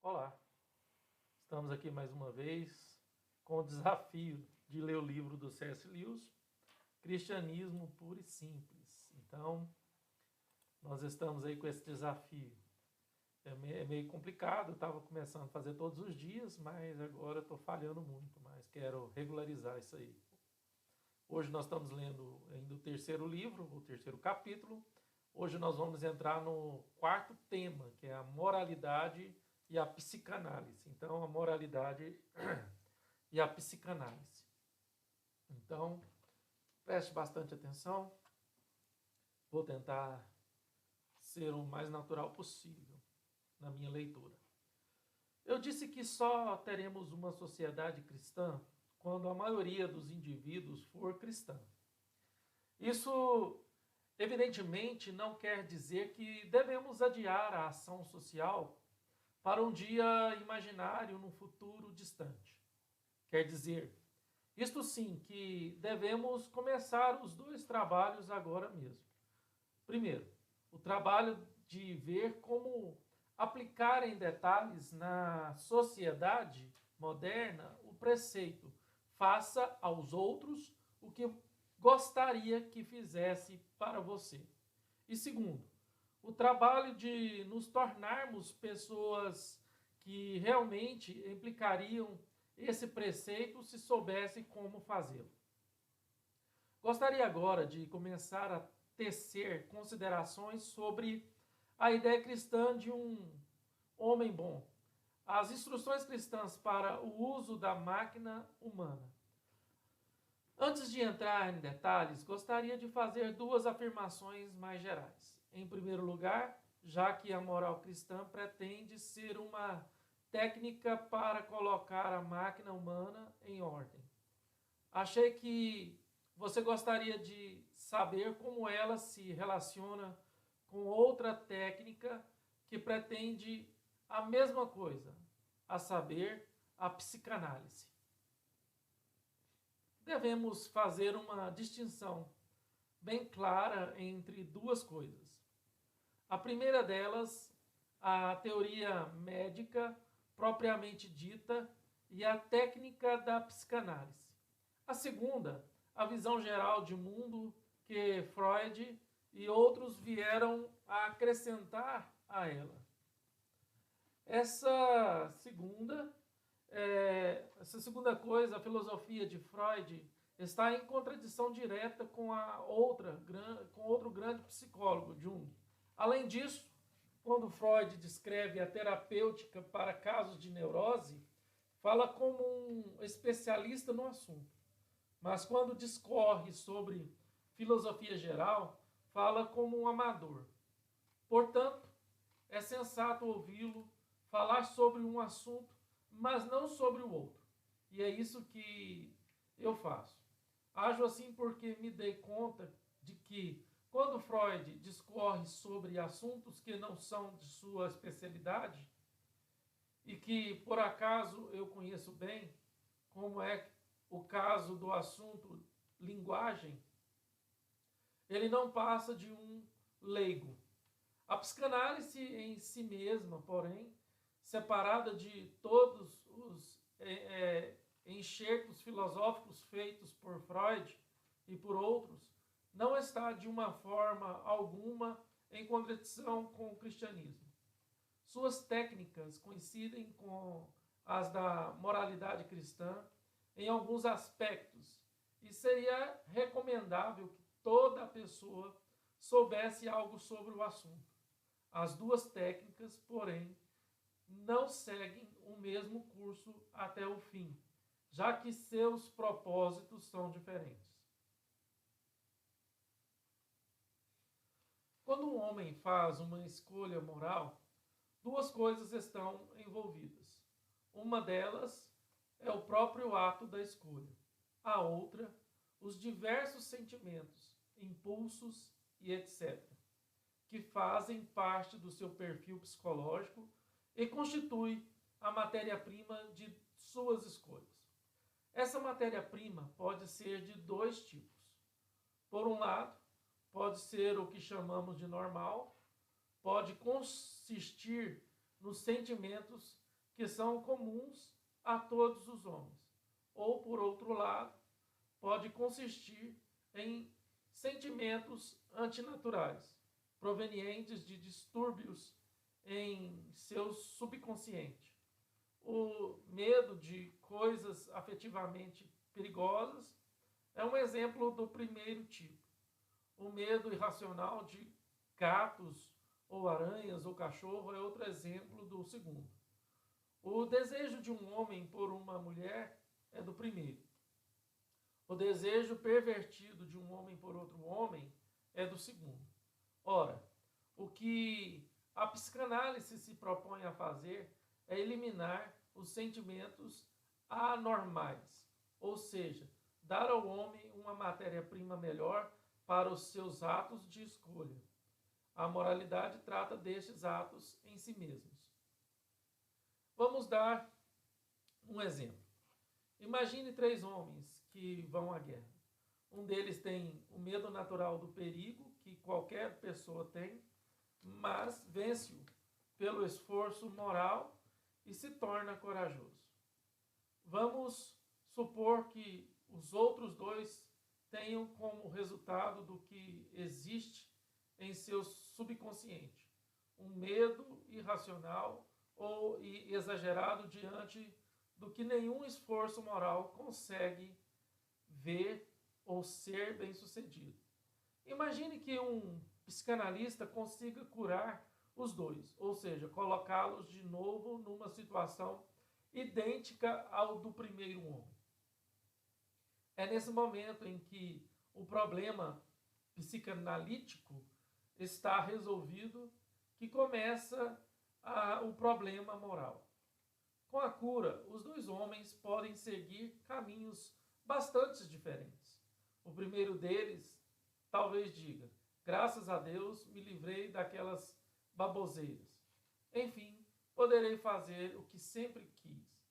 Olá, estamos aqui mais uma vez com o desafio de ler o livro do C.S. Lewis, Cristianismo Puro e Simples. Então, nós estamos aí com esse desafio. É meio complicado, eu estava começando a fazer todos os dias, mas agora estou falhando muito, mas quero regularizar isso aí. Hoje nós estamos lendo ainda o terceiro livro, o terceiro capítulo. Hoje nós vamos entrar no quarto tema, que é a moralidade e a psicanálise. Então, a moralidade e a psicanálise. Então, preste bastante atenção. Vou tentar ser o mais natural possível na minha leitura. Eu disse que só teremos uma sociedade cristã quando a maioria dos indivíduos for cristã. Isso, evidentemente, não quer dizer que devemos adiar a ação social para um dia imaginário no futuro distante. Quer dizer, isto sim, que devemos começar os dois trabalhos agora mesmo. Primeiro, o trabalho de ver como aplicar em detalhes na sociedade moderna o preceito: faça aos outros o que gostaria que fizesse para você. E segundo, o trabalho de nos tornarmos pessoas que realmente implicariam esse preceito se soubesse como fazê-lo. Gostaria agora de começar a tecer considerações sobre a ideia cristã de um homem bom, as instruções cristãs para o uso da máquina humana. Antes de entrar em detalhes, gostaria de fazer duas afirmações mais gerais. Em primeiro lugar, já que a moral cristã pretende ser uma técnica para colocar a máquina humana em ordem. Achei que você gostaria de saber como ela se relaciona com outra técnica que pretende a mesma coisa, a saber, a psicanálise. Devemos fazer uma distinção bem clara entre duas coisas. A primeira delas, a teoria médica propriamente dita e a técnica da psicanálise. A segunda, a visão geral de mundo que Freud e outros vieram a acrescentar a ela. Essa segunda coisa, a filosofia de Freud, está em contradição direta com outro grande psicólogo, Jung. Além disso, quando Freud descreve a terapêutica para casos de neurose, fala como um especialista no assunto. Mas quando discorre sobre filosofia geral, fala como um amador. Portanto, é sensato ouvi-lo falar sobre um assunto, mas não sobre o outro. E é isso que eu faço. Ajo assim porque me dei conta de que, quando Freud discorre sobre assuntos que não são de sua especialidade, e que por acaso eu conheço bem, como é o caso do assunto linguagem, ele não passa de um leigo. A psicanálise em si mesma, porém, separada de todos os enxertos filosóficos feitos por Freud e por outros, não está de uma forma alguma em contradição com o cristianismo. Suas técnicas coincidem com as da moralidade cristã em alguns aspectos, e seria recomendável que toda pessoa soubesse algo sobre o assunto. As duas técnicas, porém, não seguem o mesmo curso até o fim, já que seus propósitos são diferentes. Quando um homem faz uma escolha moral, duas coisas estão envolvidas. Uma delas é o próprio ato da escolha. A outra, os diversos sentimentos, impulsos e etc., que fazem parte do seu perfil psicológico e constitui a matéria-prima de suas escolhas. Essa matéria-prima pode ser de dois tipos. Por um lado, pode ser o que chamamos de normal, pode consistir nos sentimentos que são comuns a todos os homens. Ou, por outro lado, pode consistir em sentimentos antinaturais, provenientes de distúrbios em seu subconsciente. O medo de coisas afetivamente perigosas é um exemplo do primeiro tipo. O medo irracional de gatos ou aranhas ou cachorro é outro exemplo do segundo. O desejo de um homem por uma mulher é do primeiro. O desejo pervertido de um homem por outro homem é do segundo. Ora, o que a psicanálise se propõe a fazer é eliminar os sentimentos anormais, ou seja, dar ao homem uma matéria-prima melhor para os seus atos de escolha. A moralidade trata destes atos em si mesmos. Vamos dar um exemplo. Imagine 3 homens que vão à guerra. Um deles tem o medo natural do perigo, que qualquer pessoa tem, mas vence-o pelo esforço moral e se torna corajoso. Vamos supor que os outros 2 tenham como resultado do que existe em seu subconsciente um medo irracional ou exagerado diante do que nenhum esforço moral consegue ver ou ser bem-sucedido. Imagine que um psicanalista consiga curar os 2, ou seja, colocá-los de novo numa situação idêntica ao do primeiro homem. É nesse momento em que o problema psicanalítico está resolvido que começa o problema moral. Com a cura, os 2 homens podem seguir caminhos bastante diferentes. O primeiro deles talvez diga: graças a Deus me livrei daquelas baboseiras. Enfim, poderei fazer o que sempre quis,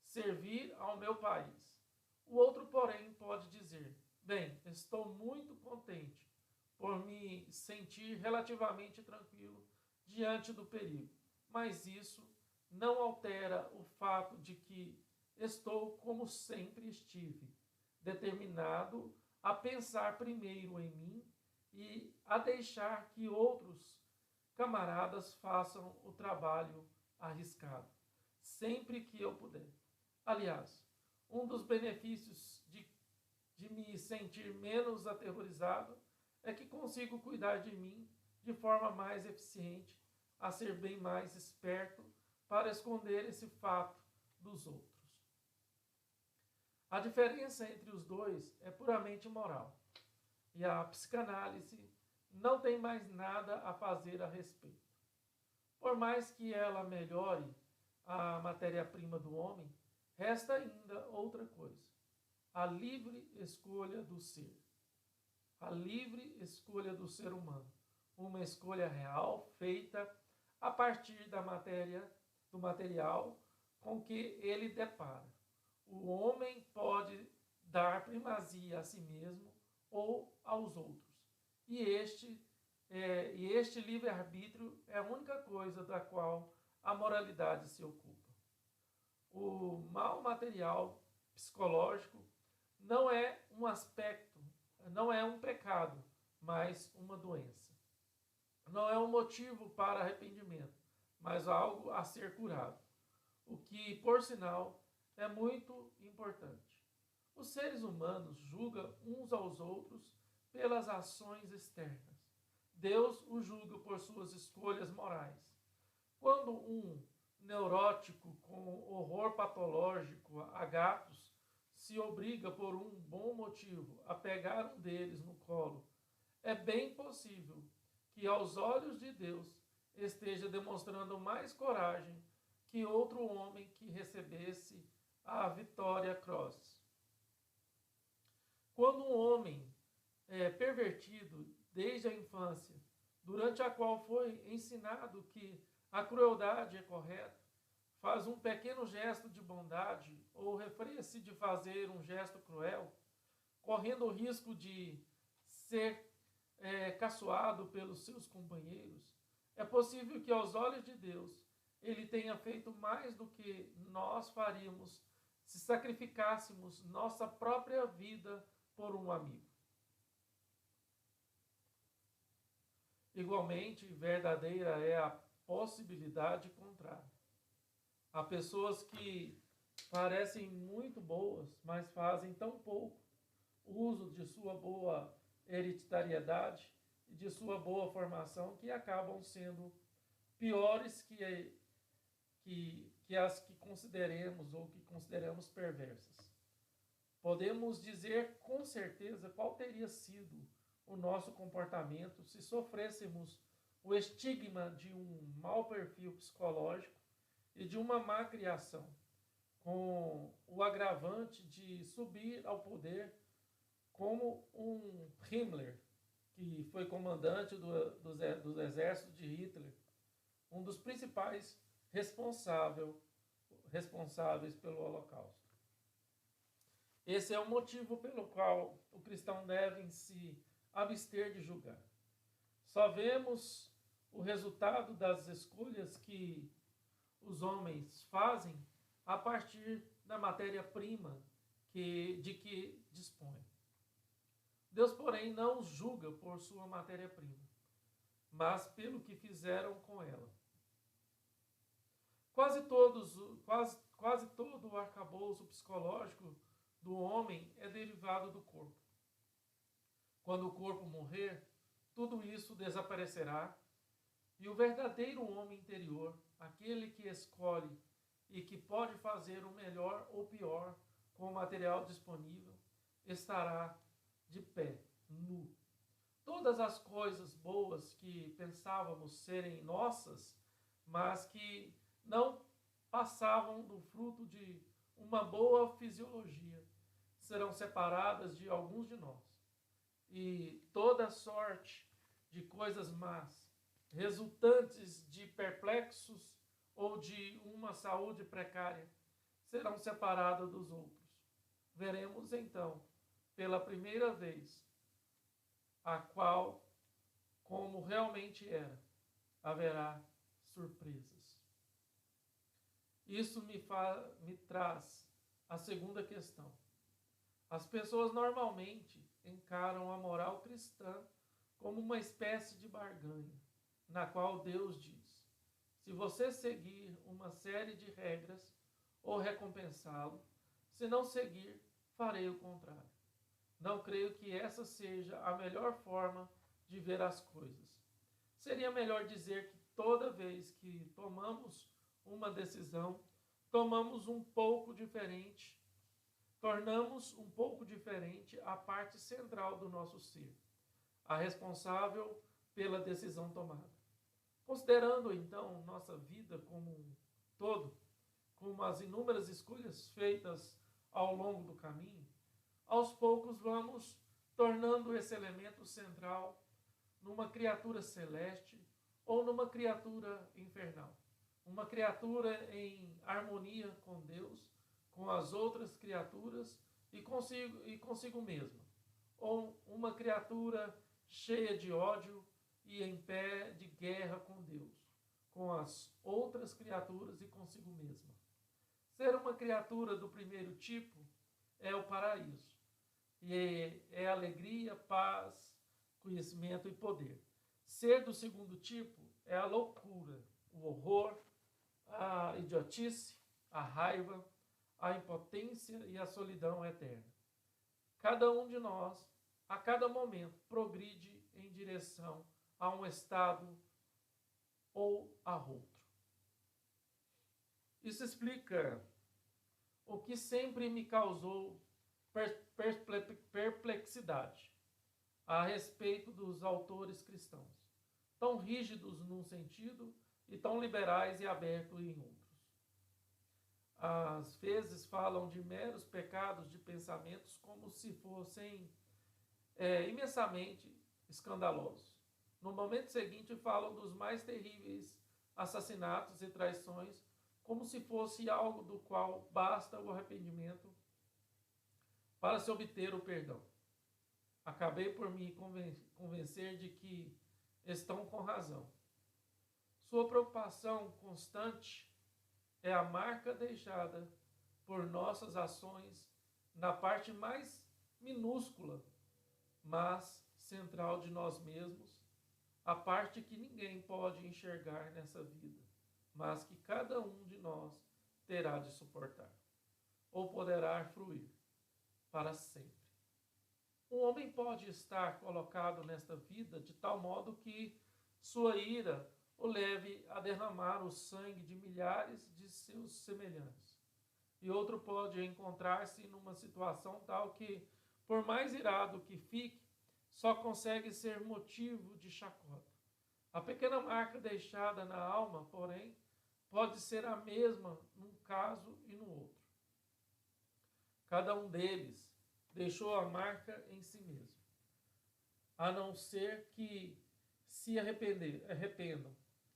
servir ao meu país. O outro, porém, pode dizer: bem, estou muito contente por me sentir relativamente tranquilo diante do perigo, mas isso não altera o fato de que estou como sempre estive, determinado a pensar primeiro em mim e a deixar que outros camaradas façam o trabalho arriscado, sempre que eu puder. Aliás, um dos benefícios de me sentir menos aterrorizado é que consigo cuidar de mim de forma mais eficiente, a ser bem mais esperto para esconder esse fato dos outros. A diferença entre os 2 é puramente moral, e a psicanálise não tem mais nada a fazer a respeito. Por mais que ela melhore a matéria-prima do homem, resta ainda outra coisa: a livre escolha do ser. A livre escolha do ser humano. Uma escolha real feita a partir da matéria, do material com que ele depara. O homem pode dar primazia a si mesmo ou aos outros. E este livre-arbítrio é a única coisa da qual a moralidade se ocupa. O mal material psicológico não é um aspecto, não é um pecado, mas uma doença. Não é um motivo para arrependimento, mas algo a ser curado. O que, por sinal, é muito importante. Os seres humanos julgam uns aos outros pelas ações externas. Deus os julga por suas escolhas morais. Quando um neurótico com horror patológico a gatos se obriga por um bom motivo a pegar um deles no colo, é bem possível que aos olhos de Deus esteja demonstrando mais coragem que outro homem que recebesse a Victoria Cross. Quando um homem é pervertido desde a infância, durante a qual foi ensinado que a crueldade é correta, faz um pequeno gesto de bondade ou refreia-se de fazer um gesto cruel, correndo o risco de ser caçoado pelos seus companheiros, é possível que aos olhos de Deus ele tenha feito mais do que nós faríamos se sacrificássemos nossa própria vida por um amigo. Igualmente, verdadeira é a possibilidade contrária. Há pessoas que parecem muito boas, mas fazem tão pouco uso de sua boa hereditariedade e de sua boa formação que acabam sendo piores que as que consideremos ou que consideramos perversas. Podemos dizer com certeza qual teria sido o nosso comportamento se sofrêssemos o estigma de um mau perfil psicológico e de uma má criação, com o agravante de subir ao poder como um Himmler, que foi comandante dos exércitos de Hitler, um dos principais responsáveis pelo Holocausto. Esse é o motivo pelo qual o cristão deve se abster de julgar. Só vemos o resultado das escolhas que os homens fazem a partir da matéria-prima de que dispõem. Deus, porém, não os julga por sua matéria-prima, mas pelo que fizeram com ela. Quase todo o arcabouço psicológico do homem é derivado do corpo. Quando o corpo morrer, tudo isso desaparecerá e o verdadeiro homem interior, aquele que escolhe e que pode fazer o melhor ou pior com o material disponível, estará de pé, nu. Todas as coisas boas que pensávamos serem nossas, mas que não passavam do fruto de uma boa fisiologia, serão separadas de alguns de nós. E toda sorte de coisas más, resultantes de perplexos ou de uma saúde precária, serão separadas dos outros. Veremos então, pela primeira vez, a qual, como realmente era, haverá surpresas. Isso me traz a segunda questão. As pessoas normalmente encaram a moral cristã como uma espécie de barganha, na qual Deus diz: se você seguir uma série de regras, ou recompensá-lo, se não seguir, farei o contrário. Não creio que essa seja a melhor forma de ver as coisas. Seria melhor dizer que toda vez que tomamos uma decisão, tornamos um pouco diferente a parte central do nosso ser, a responsável pela decisão tomada. Considerando então nossa vida como um todo, como as inúmeras escolhas feitas ao longo do caminho, aos poucos vamos tornando esse elemento central numa criatura celeste ou numa criatura infernal. Uma criatura em harmonia com Deus, com as outras criaturas e consigo mesma. Ou uma criatura cheia de ódio e em pé de guerra com Deus, com as outras criaturas e consigo mesma. Ser uma criatura do primeiro tipo é o paraíso. E é alegria, paz, conhecimento e poder. Ser do segundo tipo é a loucura, o horror, a idiotice, a raiva, a impotência e a solidão eterna. Cada um de nós, a cada momento, progride em direção a um estado ou a outro. Isso explica o que sempre me causou perplexidade a respeito dos autores cristãos, tão rígidos num sentido e tão liberais e abertos em outros. Às vezes falam de meros pecados de pensamentos como se fossem imensamente escandalosos. No momento seguinte falam dos mais terríveis assassinatos e traições como se fosse algo do qual basta o arrependimento para se obter o perdão. Acabei por me convencer de que estão com razão. Sua preocupação constante é a marca deixada por nossas ações na parte mais minúscula, mas central de nós mesmos, a parte que ninguém pode enxergar nessa vida, mas que cada um de nós terá de suportar, ou poderá fruir para sempre. Um homem pode estar colocado nesta vida de tal modo que sua ira o leve a derramar o sangue de milhares de seus semelhantes. E outro pode encontrar-se numa situação tal que, por mais irado que fique, só consegue ser motivo de chacota. A pequena marca deixada na alma, porém, pode ser a mesma num caso e no outro. Cada um deles deixou a marca em si mesmo, a não ser que se arrependam,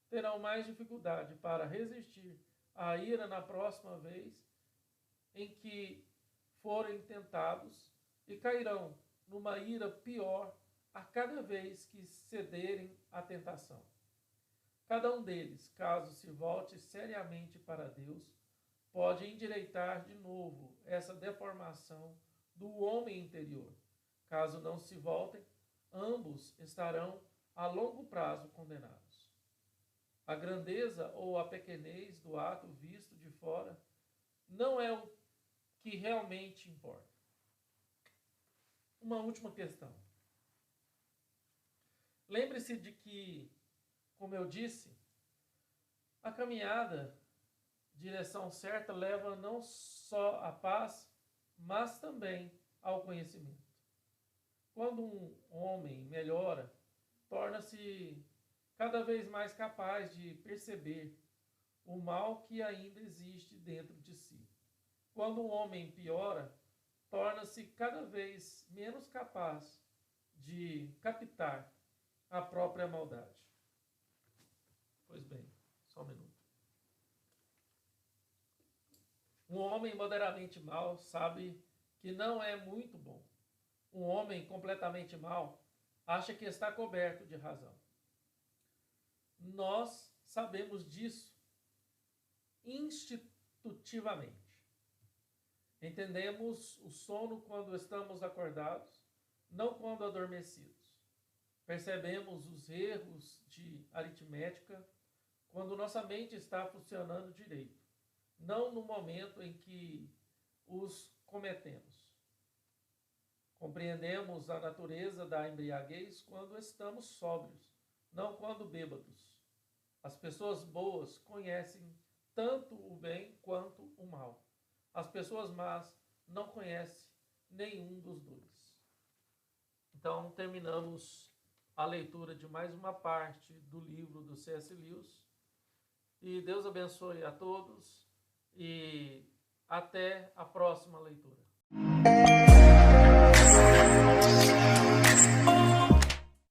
terão mais dificuldade para resistir à ira na próxima vez em que forem tentados e cairão numa ira pior a cada vez que cederem à tentação. Cada um deles, caso se volte seriamente para Deus, pode endireitar de novo essa deformação do homem interior. Caso não se voltem, ambos estarão a longo prazo condenados. A grandeza ou a pequenez do ato visto de fora não é o que realmente importa. Uma última questão. Lembre-se de que, como eu disse, a caminhada, direção certa, leva não só à paz, mas também ao conhecimento. Quando um homem melhora, torna-se cada vez mais capaz de perceber o mal que ainda existe dentro de si. Quando um homem piora, torna-se cada vez menos capaz de captar a própria maldade. Pois bem, só um minuto. Um homem moderadamente mau sabe que não é muito bom. Um homem completamente mau acha que está coberto de razão. Nós sabemos disso instintivamente. Entendemos o sono quando estamos acordados, não quando adormecidos. Percebemos os erros de aritmética quando nossa mente está funcionando direito, não no momento em que os cometemos. Compreendemos a natureza da embriaguez quando estamos sóbrios, não quando bêbados. As pessoas boas conhecem tanto o bem quanto o mal. As pessoas más não conhecem nenhum dos dois. Então, terminamos a leitura de mais uma parte do livro do C.S. Lewis. E Deus abençoe a todos e até a próxima leitura.